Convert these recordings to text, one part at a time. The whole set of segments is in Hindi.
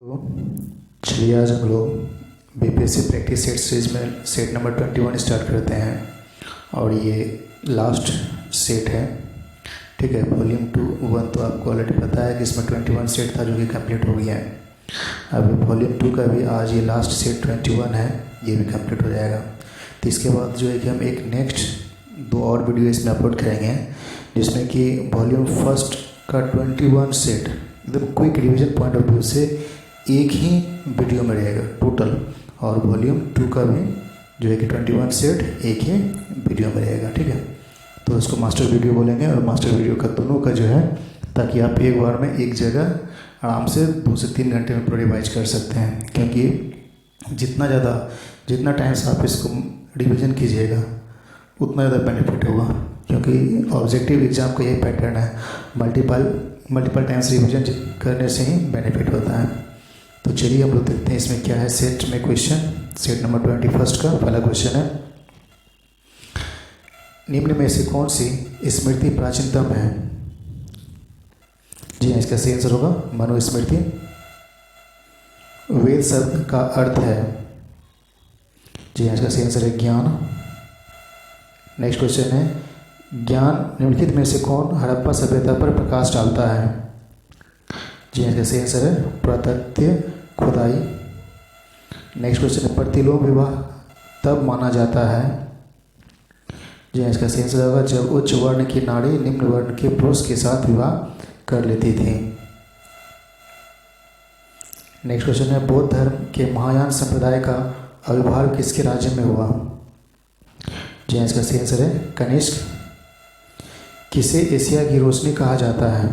तो चलिए आज हम लोग बीपीएससी प्रैक्टिस सेट सीरीज में सेट नंबर 21 स्टार्ट करते हैं और ये लास्ट सेट है। ठीक है, वॉल्यूम 1 तो आपको ऑलरेडी पता है कि इसमें 21 सेट था जो कि कंप्लीट हो गया है। अब वॉल्यूम 2 का भी आज ये लास्ट सेट 21 है, ये भी कंप्लीट हो जाएगा। तो इसके बाद जो है कि हम एक नेक्स्ट 2 और वीडियो इसमें अपलोड करेंगे जिसमें कि वॉल्यूम फर्स्ट का 21 सेट एकदम quick revision point of view से एक ही वीडियो में रहेगा टोटल, और वॉल्यूम 2 का भी जो है कि 21 सेट एक ही वीडियो में रहेगा। ठीक है, तो इसको मास्टर वीडियो बोलेंगे और मास्टर वीडियो का दोनों का जो है, ताकि आप एक बार में एक जगह आराम से 2 से 3 घंटे में पूरा रिवाइज कर सकते हैं। क्योंकि जितना टाइम से आप इसको रिविज़न कीजिएगा उतना ज़्यादा बेनिफिट होगा, क्योंकि ऑब्जेक्टिव एग्ज़ाम का यही पैटर्न है, मल्टीपल टाइम्स रिविज़न करने से ही बेनिफिट होता है। तो चलिए हम लोग देखते हैं इसमें क्या है। सेट में क्वेश्चन, सेट नंबर 21 का पहला क्वेश्चन है, निम्न में से कौन सी स्मृति प्राचीनतम है? जी हाँ, इसका सही आंसर होगा मनुस्मृति। वेद शब्द का अर्थ है? जी हाँ, इसका सही आंसर है ज्ञान। नेक्स्ट क्वेश्चन है, ज्ञान निम्नलिखित में से कौन हड़प्पा सभ्यता पर प्रकाश डालता है? जी हाँ, इसका सही आंसर है पुरातत्व खुदाई। नेक्स्ट क्वेश्चन है, प्रतिलोम विवाह तब माना जाता है? जी हाँ, इसका सही आंसर होगा जब उच्च वर्ण की नारी निम्न वर्ण के पुरुष के साथ विवाह कर लेती थी। नेक्स्ट क्वेश्चन है, बौद्ध धर्म के महायान संप्रदाय का आविर्भाव किसके राज्य में हुआ? जी हाँ, इसका सही आंसर है कनिष्क। किसे एशिया की रोशनी कहा जाता है?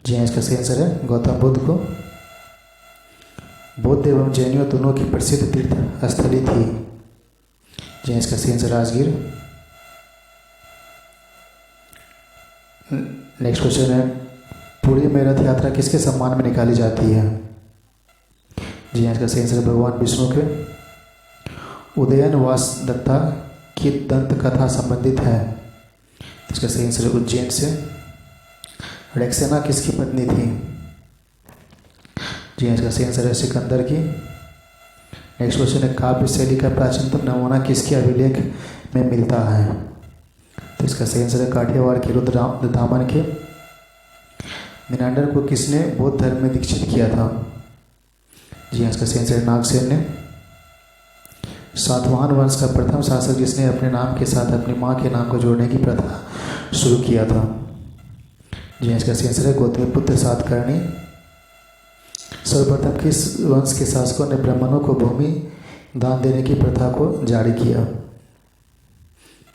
जी हाँ, इसका सही आंसर है गौतम बुद्ध को। बौद्ध एवं जैनियों दोनों की प्रसिद्ध तीर्थ स्थली थी? जी हाँ, इसका सही आंसर राजगीर। नेक्स्ट क्वेश्चन है, पुरी में रथ यात्रा किसके सम्मान में निकाली जाती है? जी हाँ, इसका सही आंसर भगवान विष्णु के। उदयन वासदत्ता की दंत कथा संबंधित है? इसका सही आंसर उज्जैन से। रेक्सेना किसकी पत्नी थी? जी हाँ, इसका सही आंसर है सिकंदर की। नेक्स्ट क्वेश्चन है, काव्य शैली का प्राचीनतम नमूना किसके अभिलेख में मिलता है? तो इसका सही आंसर है काठियावाड़ के रुद्रदामन के। मिनांडर को किसने बौद्ध धर्म में दीक्षित किया था? जी हाँ, इसका सही आंसर है नागसेन ने। सातवाहन वंश का प्रथम शासक जिसने अपने नाम के साथ अपनी माँ के नाम को जोड़ने की प्रथा शुरू किया था? जी हाँ, इसका सही आंसर है गौतमीपुत्र सातकर्णी। सर्वप्रथम किस वंश के शासकों ने ब्राह्मणों को भूमि दान देने की प्रथा को जारी किया?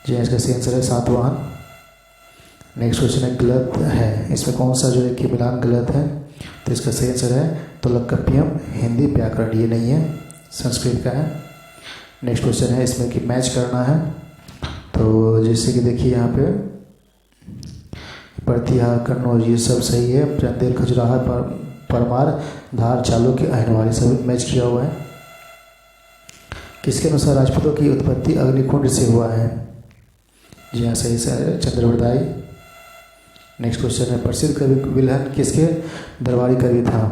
जी हाँ, इसका सही आंसर है सातवाहन। नेक्स्ट क्वेश्चन है, गलत है इसमें कौन सा जो है कि मिलान गलत है? तो इसका सही आंसर है तोल्काप्पियम हिंदी व्याकरण, ये नहीं है, संस्कृत का है। नेक्स्ट क्वेश्चन है इसमें कि मैच करना है, तो जैसे कि देखिए यहाँ पे प्रतिहार कन्नौज ये सब सही है, चंदेल खजुराहा परमार धार चालुक्य अहिनवाड़ी सब मैच किया हुआ है। किसके अनुसार राजपूतों की उत्पत्ति अग्निकुंड से हुआ है? जी हाँ, सही है चंद्रवरदाई। नेक्स्ट क्वेश्चन है, प्रसिद्ध कवि विल्हन किसके दरबारी कवि था?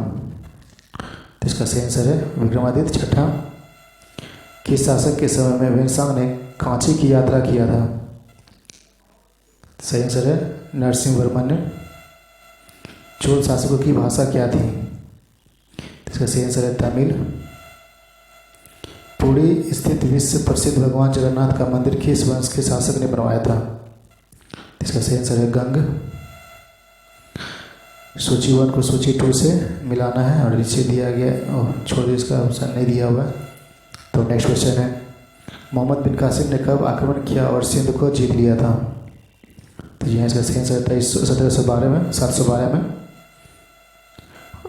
तो इसका सही आंसर है विक्रमादित्य छठा। किस शासक के समय में वेनसांग ने कांची की यात्रा किया था? सही आंसर है नरसिंह वर्मन ने। चोल शासकों की भाषा क्या थी? इसका सही आंसर है तमिल। पुरी स्थित विश्व प्रसिद्ध भगवान जगन्नाथ का मंदिर किस वंश के शासक ने बनवाया था? इसका सही आंसर है गंग। सूची 1 को सूची 2 से मिलाना है और नीचे दिया गया छोड़ इसका ऑप्शन नहीं दिया हुआ। तो नेक्स्ट क्वेश्चन है, मोहम्मद बिन कासिम ने कब आक्रमण किया और सिंध को जीत लिया था? तो जी हाँ, इसका सही आंसर है 712 में।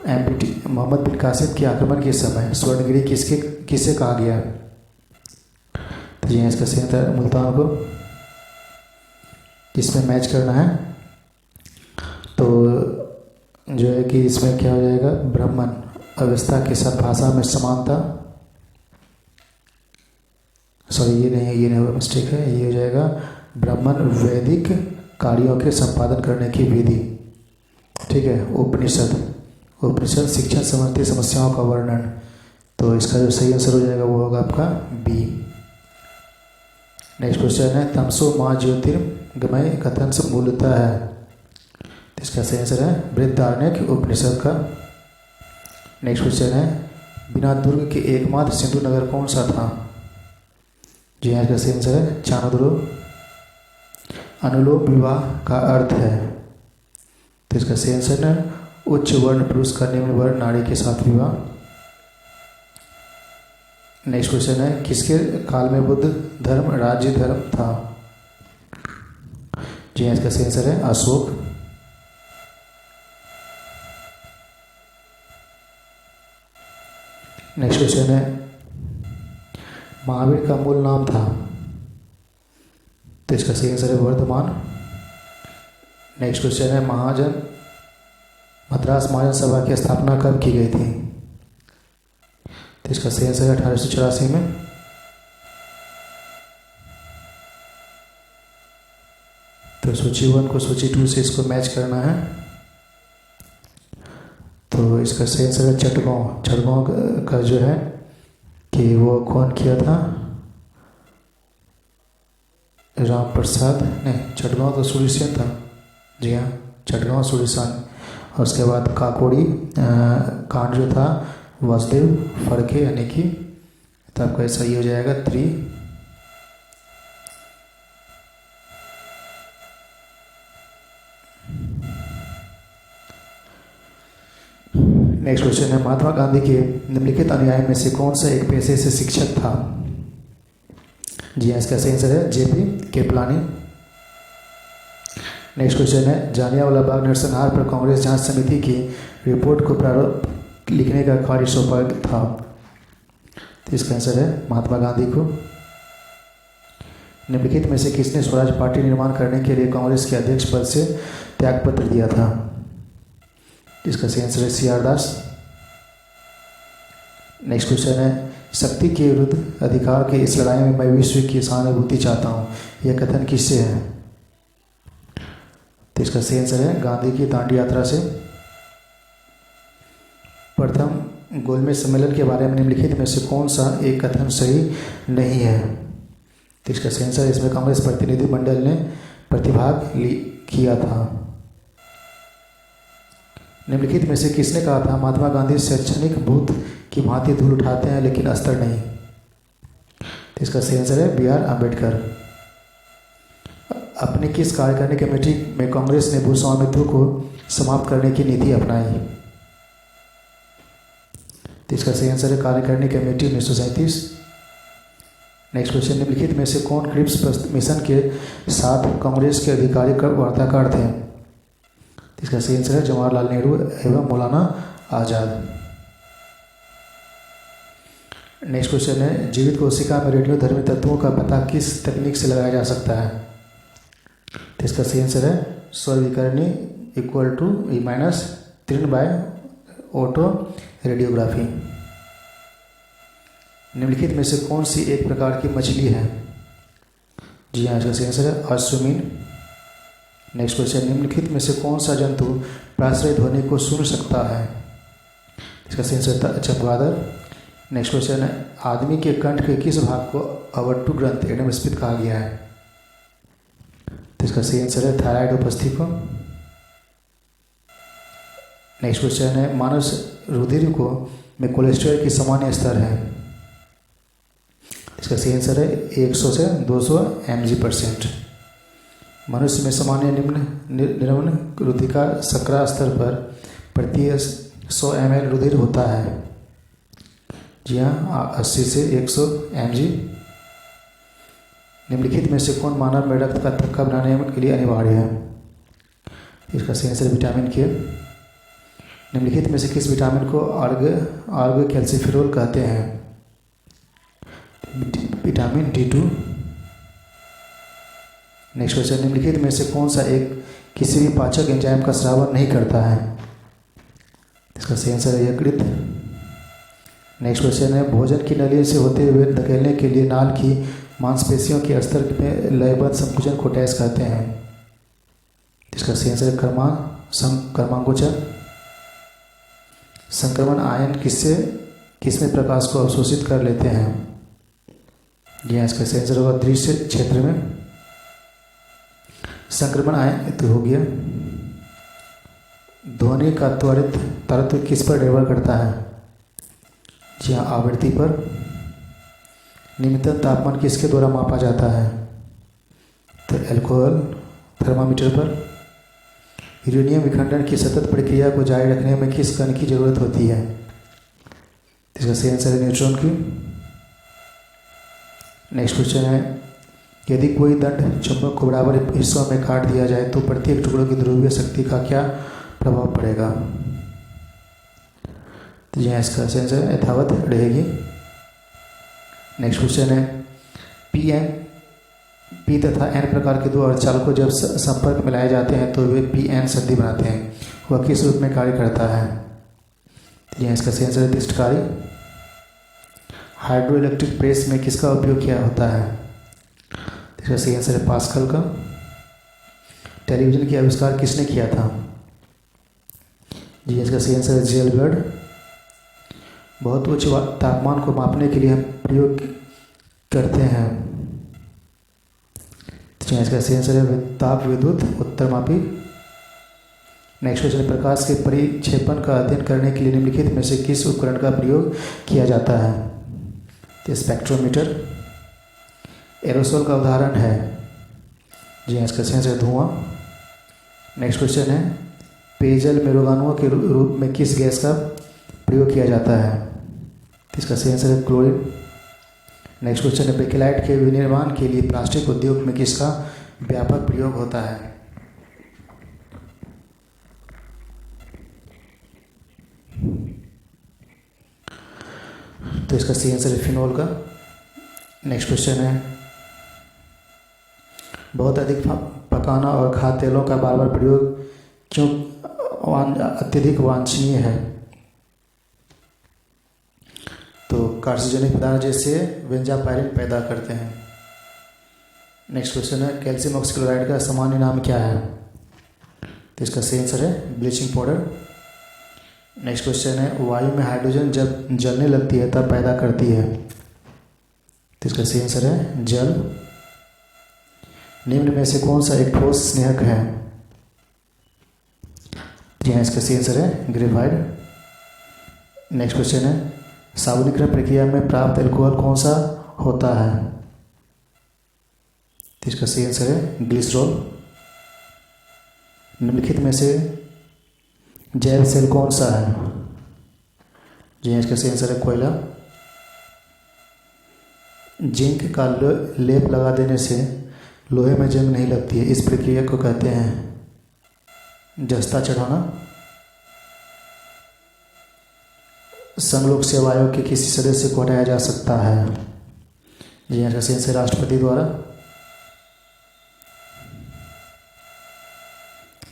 MBT मोहम्मद बिन कासिम के आक्रमण के समय स्वर्णगिरी किसे कहा गया? तो जी हाँ, इसका सही आंसर मुल्तान को। इसमें मैच करना है, तो जो है कि इसमें क्या हो जाएगा, ब्राह्मण अवस्था के साथ भाषा में समानता, सॉरी ये नहीं होगा, मिस्टेक है, ये हो जाएगा ब्राह्मण वैदिक कार्यों के संपादन करने की विधि। ठीक है, उपनिषद उपनिषद शिक्षण संबंधी समस्याओं का वर्णन। तो इसका जो सही आंसर हो जाएगा वो होगा आपका बी। नेक्स्ट क्वेश्चन है तमसो माँ ज्योतिर्गमय कथन से मूलतः है। तो इसका सही आंसर है बृहदारण्यक उपनिषद का। नेक्स्ट क्वेश्चन है बिना दुर्ग के एकमात्र सिंधु नगर कौन सा था? जी हाँ, इसका सही आंसर है चाणूर। अनुलोम विवाह का अर्थ है। तो इसका सही आंसर है उच्च वर्ण पुरुष का निम्न वर्ण नारी के साथ विवाह। नेक्स्ट क्वेश्चन है किसके काल में बुद्ध धर्म राज्य धर्म था? जी हाँ, इसका सही आंसर है अशोक। नेक्स्ट क्वेश्चन है महावीर का मूल नाम था। तो इसका सही आंसर है वर्धमान। नेक्स्ट क्वेश्चन है मद्रास महाजन सभा की स्थापना कब की गई थी? तो इसका सही आंसर है 1884 में। तो सूची 1 को सूची 2 से इसको मैच करना है। तो इसका सही आंसर है चटगांव। चटगांव का जो है कि वो कौन किया था? राम प्रसाद नहीं, चटगांव तो सूर्यसेन था। जी हाँ, चटगांव सूर्यसेन। और उसके बाद काकोड़ी कांड जो था वासुदेव फड़के यानी कि, तो आपका ऐसा ही हो जाएगा 3। नेक्स्ट क्वेश्चन है महात्मा गांधी के निम्नलिखित अनुयायी में से कौन सा एक पेशे से शिक्षक था? जी हाँ, इसका सही आंसर है जेपी कृपलानी। नेक्स्ट क्वेश्चन है जालियांवाला बाग नरसंहार पर कांग्रेस जांच समिति की रिपोर्ट को प्रारूप लिखने का कार्य सौंपा था। तो इसका आंसर है महात्मा गांधी को। निम्नलिखित में से किसने स्वराज पार्टी निर्माण करने के लिए कांग्रेस के अध्यक्ष पद से त्यागपत्र दिया था? इसका सही आंसर है सी.आर. दास। नेक्स्ट क्वेश्चन है शक्ति के विरुद्ध अधिकार के इस लड़ाई में मैं विश्व की सहानुभूति चाहता हूँ, यह कथन किससे है? तो इसका सही आंसर है गांधी की दांडी यात्रा से। प्रथम गोलमेज सम्मेलन के बारे में निम्नलिखित में से कौन सा एक कथन सही नहीं है? तो इसका सही आंसर इसमें कांग्रेस प्रतिनिधि मंडल ने प्रतिभाग किया था। निम्नलिखित में से किसने कहा था महात्मा गांधी शैक्षणिक भूत की भांति धूल उठाते हैं लेकिन अस्तर नहीं? तो इसका सही आंसर है बी.आर. अम्बेडकर। अपनी किस कार्यकारिणी कमेटी में कांग्रेस ने भूस्वामित्व को समाप्त करने की नीति अपनाई? तो इसका सही आंसर है कार्यकारिणी कमेटी 1937। नेक्स्ट क्वेश्चन निम्नलिखित में से कौन क्रिप्स मिशन के साथ कांग्रेस के अधिकारी वार्ताकार थे? इसका सही आंसर है जवाहरलाल नेहरू एवं मौलाना आज़ाद। नेक्स्ट क्वेश्चन है जीवित कोशिका में रेडियो धर्मी तत्वों का पता किस तकनीक से लगाया जा सकता है? तो इसका सही आंसर है स्वर्विकरणी equal to E-3 by autoradiography. निम्नलिखित में से कौन सी एक प्रकार की मछली है? जी हाँ, इसका सही आंसर है अश्वमीन। नेक्स्ट क्वेश्चन निम्नलिखित में से कौन सा जंतु प्राश्रय ध्वनि को सुन सकता है? इसका सही आंसर चमगादड़। नेक्स्ट क्वेश्चन है आदमी के कंठ के किस भाग को अवट्टु ग्रंथ एडम स्मिथ कहा गया है? तो इसका सही आंसर है थायराइड उपस्थिको। नेक्स्ट क्वेश्चन है मानव रुधिर को में कोलेस्ट्रॉल की सामान्य स्तर है? इसका सही आंसर है 100 से 200 mg/% मनुष्य में सामान्य निम्न रुधिर का शर्करा स्तर पर प्रति 100 ml रुधिर होता है। जी हाँ, 80 से 100 mg। निम्नलिखित में से कौन मानव में रक्त का थक्का बनाने के लिए अनिवार्य है? इसका सही आंसर विटामिन के। निम्नलिखित में से किस विटामिन को आर्ग कैल्सिफेरॉल कहते हैं? Vitamin D2। नेक्स्ट क्वेश्चन निम्नलिखित में से कौन सा एक किसी भी पाचक एंजाइम का स्रावन नहीं करता है? इसका सही आंसर है यकृत। नेक्स्ट क्वेश्चन है भोजन की नली से होते हुए धकेलने के लिए नाल की मांसपेशियों के स्तर में लयबद्ध संकुचन को डैश कहते हैं? इसका सही आंसर है कर्मांगोचर। संक्रमण आयन किसमें प्रकाश को अवशोषित कर लेते हैं? जी हाँ, इसका आंसर होगा दृश्य क्षेत्र में। संक्रमण आयन तो हो गया। ध्वनि का त्वरित तरत्व किस पर निर्भर करता है? जी हाँ, आवृत्ति पर। निम्नतम तापमान किसके द्वारा मापा जाता है? तो अल्कोहल थर्मामीटर पर। यूरेनियम विखंडन की सतत प्रक्रिया को जारी रखने में किस कण की जरूरत होती है? इसका सही आंसर है न्यूट्रॉन की। नेक्स्ट क्वेश्चन है, यदि कोई दंड चुंबक को बराबर हिस्सों में काट दिया जाए तो प्रत्येक टुकड़ों की ध्रुवीय शक्ति का क्या प्रभाव पड़ेगा? तो जी हाँ, इसका सही आंसर यथावत रहेगी। नेक्स्ट क्वेश्चन है, पी तथा एन प्रकार के दो अर्धचालकों जब संपर्क में लाए जाते हैं तो वे पी एन संधि बनाते हैं। वह किस रूप में कार्य करता है? तो इसका सही आंसर है तिष्ठकारी। हाइड्रो इलेक्ट्रिक प्रेस में किसका उपयोग किया होता है? इसका सही आंसर है पास्कल का। टेलीविजन की आविष्कार किसने किया था? जी इसका सही आंसर है जेलबर्ड। बहुत उच्च तापमान को मापने के लिए हम प्रयोग करते हैं। तो इसका सही आंसर है ताप विद्युत उत्तरमापी। नेक्स्ट क्वेश्चन, प्रकाश के परिक्षेपण का अध्ययन करने के लिए निम्नलिखित में से किस उपकरण का प्रयोग किया जाता है? तो स्पेक्ट्रोमीटर। एरोसोल का उदाहरण है? जी इसका सही आंसर है धुआं। नेक्स्ट क्वेश्चन है, पेयजल में रोगाणुओं के रूप में किस गैस का प्रयोग किया जाता है? इसका सही आंसर है क्लोरीन। नेक्स्ट क्वेश्चन है, बेकेलाइट के विनिर्माण के लिए प्लास्टिक उद्योग में किसका व्यापक प्रयोग होता है? तो इसका सही आंसर है फिनोल का। नेक्स्ट क्वेश्चन है, बहुत अधिक पकाना और खाद्य तेलों का बार बार प्रयोग क्यों अत्यधिक वांछनीय है? तो कार्सिनोजेनिक पदार्थ जैसे बेंजापायरिन पैदा करते हैं। नेक्स्ट क्वेश्चन है, कैल्शियम ऑक्सीक्लोराइड का सामान्य नाम क्या है? तो इसका सही आंसर है ब्लीचिंग पाउडर। नेक्स्ट क्वेश्चन है, वायु में हाइड्रोजन जब जलने लगती है तब पैदा करती है? तो इसका सही आंसर है जल। निम्न में से कौन सा एक ठोस स्नेहक है? जी हाँ, इसका सही आंसर है ग्रेफाइट। नेक्स्ट क्वेश्चन है, साबुनीकरण प्रक्रिया में प्राप्त अल्कोहल कौन सा होता है? तो इसका सही आंसर है ग्लिसरॉल। निम्नलिखित में से जैव सेल कौन सा है? जी हाँ, इसका सही आंसर है कोयला। जिंक का लेप लगा देने से लोहे में जंग नहीं लगती है, इस प्रक्रिया को कहते हैं जस्ता चढ़ाना। संघ लोक सेवा आयोग के किसी सदस्य को हटाया जा सकता है? जी हाँ, इसका आंसर राष्ट्रपति द्वारा।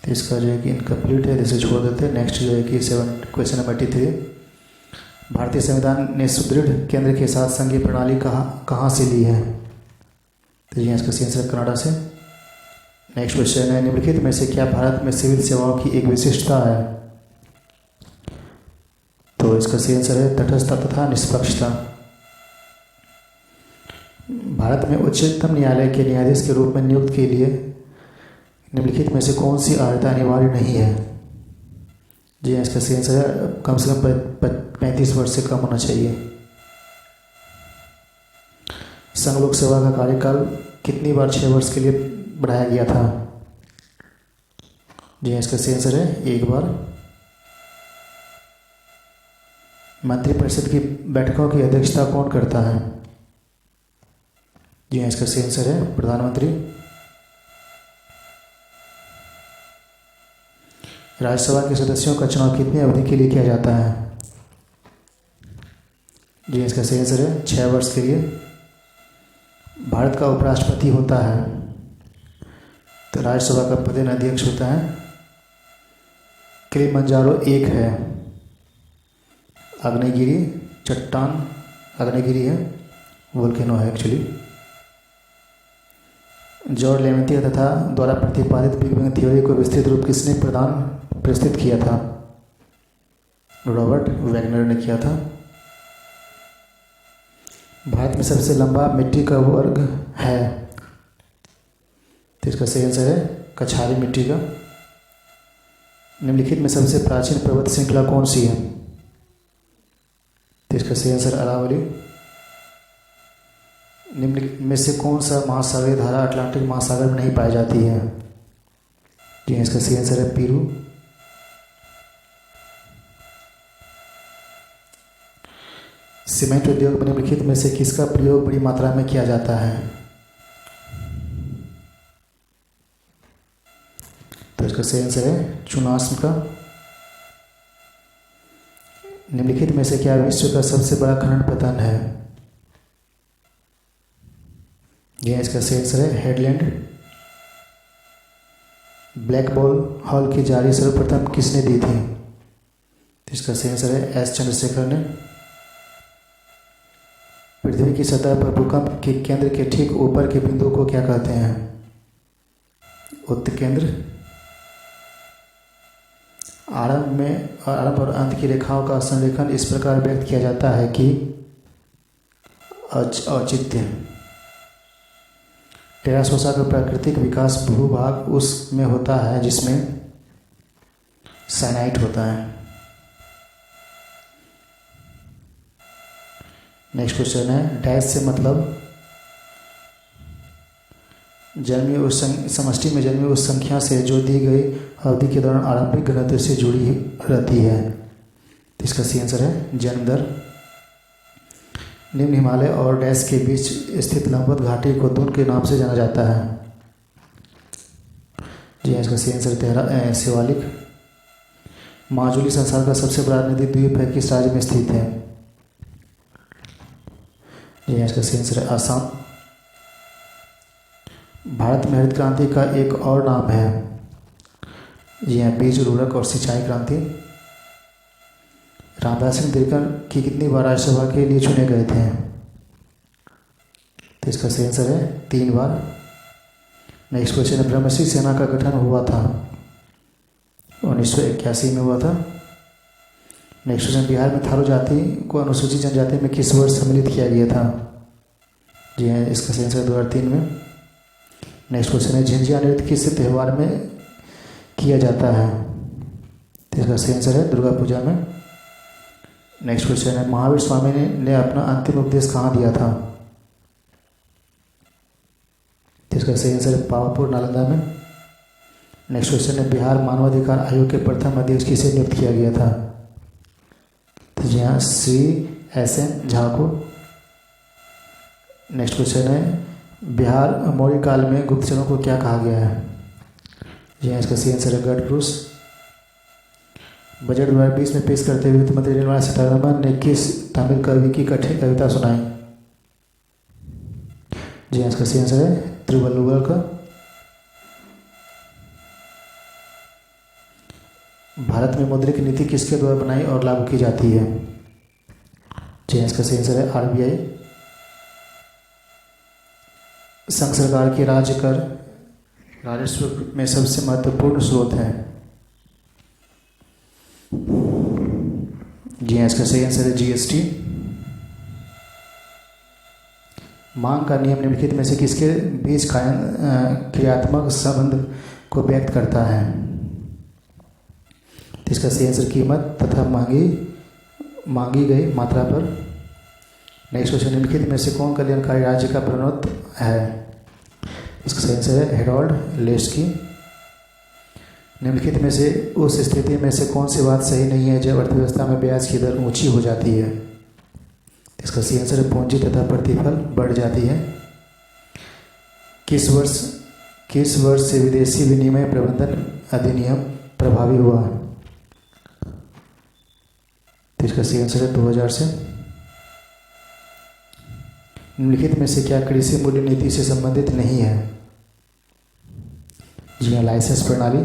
तो इसका जो है कि इनकम्प्लीट है, जिसे छोड़ देते हैं। नेक्स्ट जो है कि क्वेश्चन नंबर 83, भारतीय संविधान ने सुदृढ़ केंद्र के साथ संघीय प्रणाली कहाँ से ली है? तो जी इसका सही आंसर कनाडा से। नेक्स्ट क्वेश्चन है, निम्नलिखित में से क्या भारत में सिविल सेवाओं की एक विशिष्टता है? तो इसका सही आंसर है तटस्थता तथा निष्पक्षता। भारत में उच्चतम न्यायालय के न्यायाधीश के रूप में नियुक्त के लिए निम्नलिखित में से कौन सी अर्हता अनिवार्य नहीं है? जी इसका सही आंसर है कम से कम 35 वर्ष से कम होना चाहिए। संघ लोक सेवा का कार्यकाल कितनी बार 6 वर्ष के लिए बढ़ाया गया था? जी इसका सही आंसर है 1 बार। मंत्रिपरिषद की बैठकों की अध्यक्षता कौन करता है? जी इसका सही आंसर है प्रधानमंत्री। राज्यसभा के सदस्यों का चुनाव कितनी अवधि के लिए किया जाता है? जी इसका सही आंसर है 6 वर्ष के लिए। भारत का उपराष्ट्रपति होता है? तो राज्यसभा का प्रधान अध्यक्ष होता है। किलिमंजारो एक है, आग्नेयगिरी चट्टान आग्नेयगिरी है, वोल्केनो है एक्चुअली। जॉर्ज लेमेंटिया तथा द्वारा प्रतिपादित बिग बैंग थ्योरी को विस्तृत रूप किसने प्रस्तुत किया था? रॉबर्ट वैगनर ने किया था। भारत में सबसे लंबा मिट्टी का वर्ग है, तो इसका सही आंसर है कछारी मिट्टी का। निम्नलिखित में सबसे प्राचीन पर्वत श्रृंखला कौन सी है, तो इसका सही आंसर अरावली। निम्नलिखित में से कौन सा महासागरीय धारा अटलांटिक महासागर में नहीं पाई जाती है, जी इसका सही आंसर है पीरू। सीमेंट उद्योग में निम्नलिखित में से किसका प्रयोग बड़ी मात्रा में किया जाता है, तो इसका सही आंसर है चुनास्म का। निम्नलिखित में से क्या विश्व का सबसे बड़ा खनन पतन है, यह इसका सही आंसर है हेडलैंड। ब्लैक बॉल हॉल की जारी सर्वप्रथम किसने दी थी, तो इसका सही आंसर है एस चंद्रशेखर ने। पृथ्वी की सतह पर भूकंप के केंद्र के ठीक ऊपर के बिंदु को क्या कहते हैं, उत्केंद्र। आरंभ और अंत की रेखाओं का संरेखन इस प्रकार व्यक्त किया जाता है कि औचित्य। टेरासोसा का प्राकृतिक विकास भूभाग उसमें होता है जिसमें साइनाइट होता है। नेक्स्ट क्वेश्चन है डैश से मतलब जन्मी उस समष्टि में जन्मी उस संख्या से जो दी गई अवधि के दौरान आरंभिक घनत्व से जुड़ी रहती है, तो इसका सही आंसर है जन्म दर। निम्न हिमालय और डैश के बीच स्थित लंबवत घाटी को दून के नाम से जाना जाता है, जी इसका सही आंसर शिवालिक। माजुली संसार का सबसे बड़ा नदी द्वीप है किस राज्य में स्थित है, जी इसका सही आंसर है आसाम। भारत में हरित क्रांति का एक और नाम है, जी हाँ बीज उर्वरक और सिंचाई क्रांति। रामदास सिंह दिनकर की कितनी बार राज्यसभा के लिए चुने गए थे, तो इसका सही आंसर है 3 बार। नेक्स्ट क्वेश्चन है ब्रह्मश्री सेना का गठन हुआ था 1981 में हुआ था। नेक्स्ट क्वेश्चन बिहार में थारू जाति को अनुसूचित जनजाति में किस वर्ष सम्मिलित किया गया था, जी हाँ इसका सही आंसर 2003 में। नेक्स्ट क्वेश्चन है झिंझिया नृत्य किस त्यौहार में किया जाता है, तो इसका सही आंसर है दुर्गा पूजा में। नेक्स्ट क्वेश्चन है महावीर स्वामी ने अपना अंतिम उपदेश कहाँ दिया था, तो इसका सही आंसर है पावापुर नालंदा में। नेक्स्ट क्वेश्चन है बिहार मानवाधिकार आयोग के प्रथम अध्यक्ष किसे नियुक्त किया गया था, तो जी हाँ श्री SN झा को। नेक्स्ट क्वेश्चन है बिहार मौर्य काल में गुप्तचरों को क्या कहा गया है, जी हाँ इसका सही आंसर है गढ़ पुरुष। बजट 2020 में पेश करते हुए वित्त मंत्री निर्मला सीतारमण ने किस तमिल कवि की कविता सुनाई, जी हाँ इसका सही आंसर है तिरुवल्लुवर का। भारत में मौद्रिक नीति किसके द्वारा बनाई और लागू की जाती है, जी हाँ इसका सही आंसर है RBI। संघ सरकार के राज्य कर राजस्व में सबसे महत्वपूर्ण स्रोत है, जी हाँ इसका सही आंसर है GST। मांग का नियम निम्नलिखित में से किसके बीच क्रियात्मक संबंध को व्यक्त करता है, तो इसका सही आंसर कीमत तथा मांगी गई मात्रा पर। नेक्स्ट क्वेश्चन निम्नलिखित में से कौन कल्याणकारी राज्य का प्रणोत है, इसका सही आंसर है हेरोल्ड लेस्की। निम्नलिखित में से उस स्थिति में से कौन सी बात सही नहीं है जब अर्थव्यवस्था में ब्याज की दर ऊंची हो जाती है, इसका सही आंसर है पूंजी तथा प्रतिफल बढ़ जाती है। किस वर्ष से विदेशी विनिमय प्रबंधन अधिनियम प्रभावी हुआ, तो इसका सही आंसर है 2000 से। निम्नलिखित में से क्या कृषि मूल्य नीति से संबंधित नहीं है, जी हाँ लाइसेंस प्रणाली।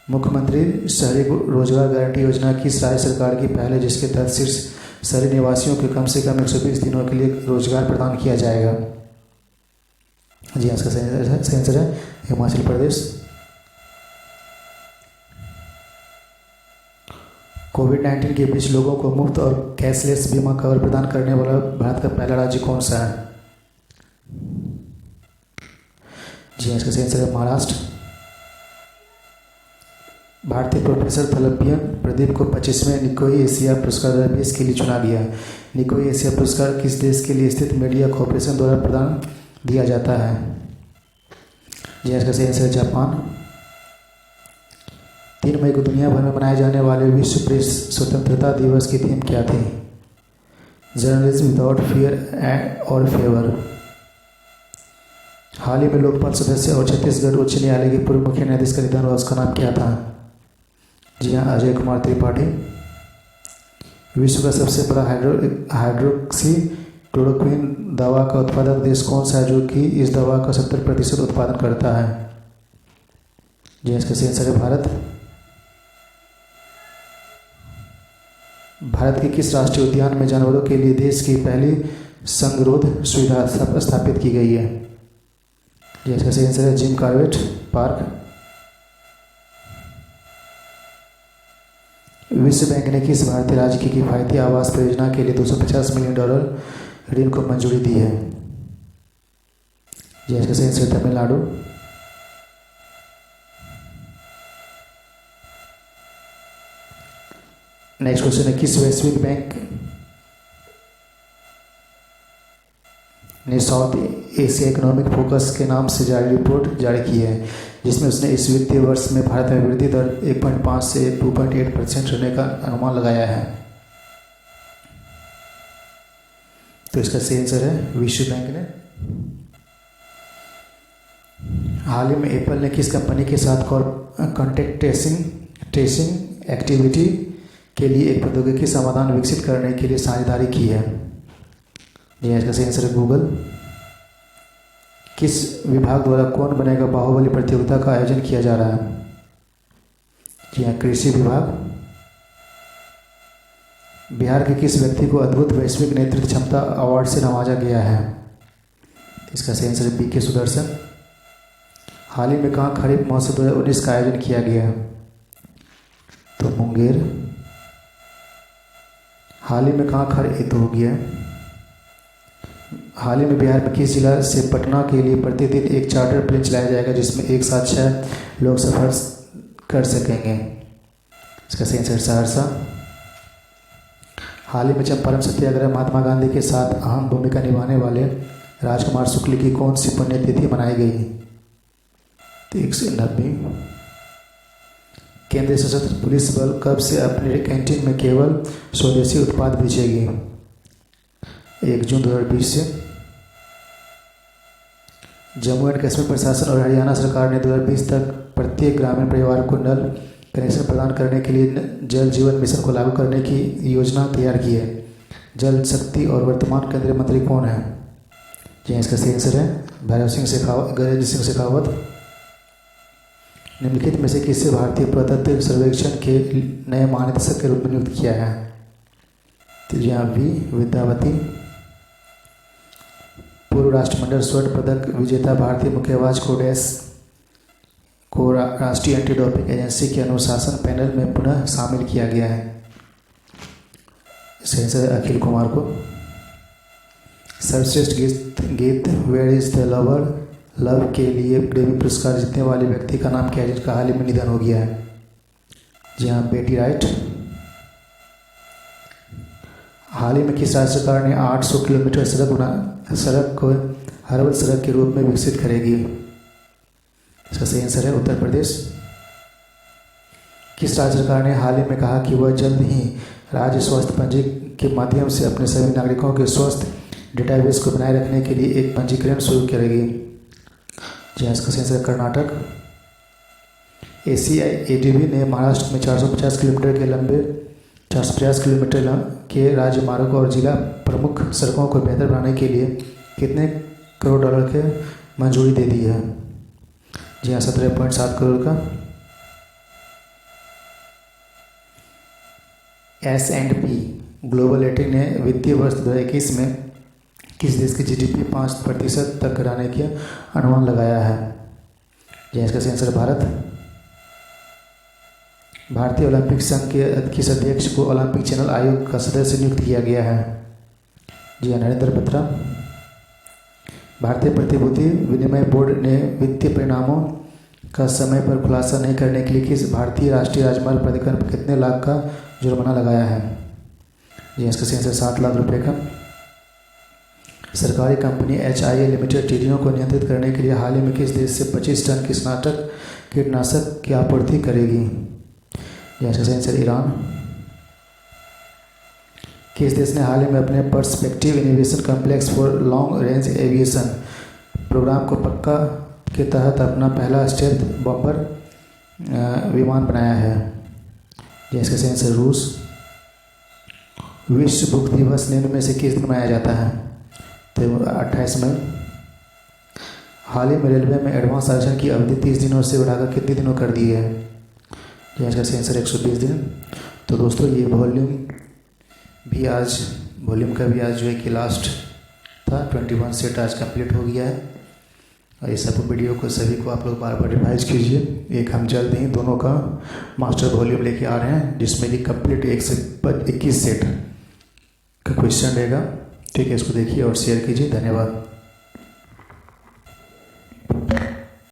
मुख्यमंत्री शहरी रोजगार गारंटी योजना किस राज्य सरकार की पहल है जिसके तहत शीर्ष शहरी निवासियों को कम से कम 120 दिनों के लिए रोजगार प्रदान किया जाएगा, जी हाँ इसका सही आंसर है हिमाचल प्रदेश। कोविड-19 के बीच लोगों को मुफ्त और कैशलेस बीमा कवर प्रदान करने वाला भारत का पहला राज्य कौन सा है? जी हाँ, इसका सही आंसर है महाराष्ट्र। भारतीय प्रोफेसर थलपियन प्रदीप को 25वें निकोई एशिया पुरस्कार 2020 के लिए चुना गया। निकोई एशिया पुरस्कार किस देश के लिए स्थित मीडिया कॉरपोरेशन द्वारा प्रदान दिया जाता है? जी हाँ, इसका सही आंसर है जापान। 3 मई को दुनिया भर में मनाए जाने वाले विश्व प्रेस स्वतंत्रता दिवस की थीम क्या थी? जर्नलिज्म विदाउट फियर और फेवर। हाल ही में लोकपाल सदस्य और छत्तीसगढ़ उच्च न्यायालय के पूर्व मुख्य न्यायाधीश का निधन हुआ, उसका नाम क्या था? जी हाँ, अजय कुमार त्रिपाठी। विश्व का सबसे बड़ा हाइड्रोक्सी क्लोरोक्विन दवा का उत्पादक देश कौन सा है जो कि इस दवा का 70% उत्पादन करता है? जी, इसका सही आंसर है भारत। भारत के किस राष्ट्रीय उद्यान में जानवरों के लिए देश की पहली संगरोध सुविधा स्थापित की गई है? जी, इसका सही आंसर है जिम कॉर्बेट पार्क। विश्व बैंक ने किस भारतीय राज्य की किफायती आवास परियोजना के लिए $250 मिलियन ऋण को मंजूरी दी है? जी, इसका सही आंसर तमिलनाडु। नेक्स्ट क्वेश्चन है, किस वैश्विक बैंक ने साउथ एशिया इकोनॉमिक फोकस के नाम से जारी रिपोर्ट जारी की है, जिसमें उसने इस वित्तीय वर्ष में भारत में वृद्धि दर 1.5 से 2.8% रहने का अनुमान लगाया है? तो इसका सही आंसर है विश्व बैंक ने। हाल ही में एप्पल ने किस कंपनी के साथ कॉन्टैक्ट ट्रेसिंग एक्टिविटी के लिए एक प्रौद्योगिकी समाधान विकसित करने के लिए साझेदारी की है? जी, इसका सही आंसर है गूगल। किस विभाग द्वारा कौन बनेगा बाहुबली प्रतियोगिता का आयोजन किया जा रहा है? जी हाँ, कृषि विभाग। बिहार के किस व्यक्ति को अद्भुत वैश्विक नेतृत्व क्षमता अवार्ड से नवाजा गया है? इसका सही आंसर है बी के सुदर्शन। हाल ही में कहाँ खरीफ महोत्सव 2019 का आयोजन किया गया? तो मुंगेर। हाल ही में कहाँ खरीद हो गया? हाल ही में बिहार में किस जिला से पटना के लिए प्रतिदिन एक चार्टर प्लेन चलाया जाएगा जिसमें एक साथ 6 लोग सफर कर सकेंगे? इसका सही आंसर सहरसा। हाल ही में चंपारण सत्याग्रह महात्मा गांधी के साथ अहम भूमिका निभाने वाले राजकुमार शुक्ल की कौन सी पुण्यतिथि मनाई गई? 190। केंद्रीय सशस्त्र पुलिस बल कब से अपने कैंटीन में केवल स्वदेशी उत्पाद बेचेगी? 1 जून 2020 से। जम्मू एंड कश्मीर प्रशासन और हरियाणा सरकार ने 2020 तक प्रत्येक ग्रामीण परिवार को नल कनेक्शन प्रदान करने के लिए जल जीवन मिशन को लागू करने की योजना तैयार की है। जल शक्ति और वर्तमान केंद्रीय मंत्री कौन है? जी, इसका सही आंसर है गजेंद्र सिंह शेखावत। निम्नलिखित में से किसे भारतीय पुरातत्व सर्वेक्षण के नए महानिदेशक के रूप में नियुक्त किया है? तो जी हाँ, वी विद्यावती। पूर्व राष्ट्रमंडल स्वर्ण पदक विजेता भारतीय मुक्केबाज को राष्ट्रीय एंटी डोपिंग एजेंसी के अनुशासन पैनल में पुनः शामिल किया गया है। इसका आंसर है अखिल कुमार को। सर्वश्रेष्ठ गीत where is the lover love के लिए ग्रैमी पुरस्कार जीतने वाले व्यक्ति का नाम क्या है जिनका हाल ही में निधन हो गया है? जी हाँ, बेटी राइट। हाल ही में किस राज्य सरकार ने 800 किलोमीटर सड़क को हर्बल सड़क के रूप में विकसित करेगी? इसका सही आंसर है उत्तर प्रदेश। किस राज्य सरकार ने हाल ही में कहा कि वह जल्द ही राज्य स्वास्थ्य पंजी के माध्यम से अपने सभी नागरिकों के स्वास्थ्य डेटाबेस को बनाए रखने के लिए एक पंजीकरण शुरू करेगी? जी हाँ, इसका सही आंसर है कर्नाटक। ACIADB ने महाराष्ट्र में 450 किलोमीटर के राज्य मार्गों और जिला प्रमुख सड़कों को बेहतर बनाने के लिए कितने करोड़ डॉलर के मंजूरी दे दी है? जी हाँ, 17.7 करोड़ का। S&P ग्लोबल रेटिंग ने वित्तीय वर्ष 2021 में किस देश की GDP 5% तक गिराने का अनुमान लगाया है? जी, इसका सही आंसर भारत। भारतीय ओलंपिक संघ के किस अध्यक्ष को ओलंपिक चैनल आयोग का सदस्य नियुक्त किया गया है? जी नरेंद्र बत्रा। भारतीय प्रतिभूति विनिमय बोर्ड ने वित्तीय परिणामों का समय पर खुलासा नहीं करने के लिए किस भारतीय राष्ट्रीय राजमार्ग प्राधिकरण पर कितने लाख का जुर्माना लगाया है? जी इसका सही आंसर 7 लाख रुपए का। सरकारी कंपनी HIL लिमिटेड टिड्डियों को नियंत्रित करने के लिए हाल ही में किस देश से 25 टन कीटनाशक की आपूर्ति करेगी? जी इसका सही आंसर ईरान। किस देश ने हाल ही में अपने perspective innovation complex for long range aviation programme को पक्का के तहत अपना पहला स्टेल्थ बॉम्बर विमान बनाया है? जी इसका सही आंसर रूस। विश्व भूख दिवस निम्न में से किस दिन मनाया जाता है? तो 28 मई। हाल ही में रेलवे में एडवांस आरक्षण की अवधि 30 दिनों से बढ़ाकर कितने दिनों कर दी है? जी इसका सही आंसर 120 दिन। तो दोस्तों ये वॉल्यूम का भी आज जो है कि लास्ट था। 21 सेट आज कंप्लीट हो गया है। और ये सब वीडियो को सभी को आप लोग बार बार रिवाइज कीजिए। एक हम जल्द ही दोनों का मास्टर वॉल्यूम लेके आ रहे हैं जिसमें कि कंप्लीट 1 से 21 सेट का क्वेश्चन रहेगा। ठीक है, इसको देखिए और शेयर कीजिए। धन्यवाद।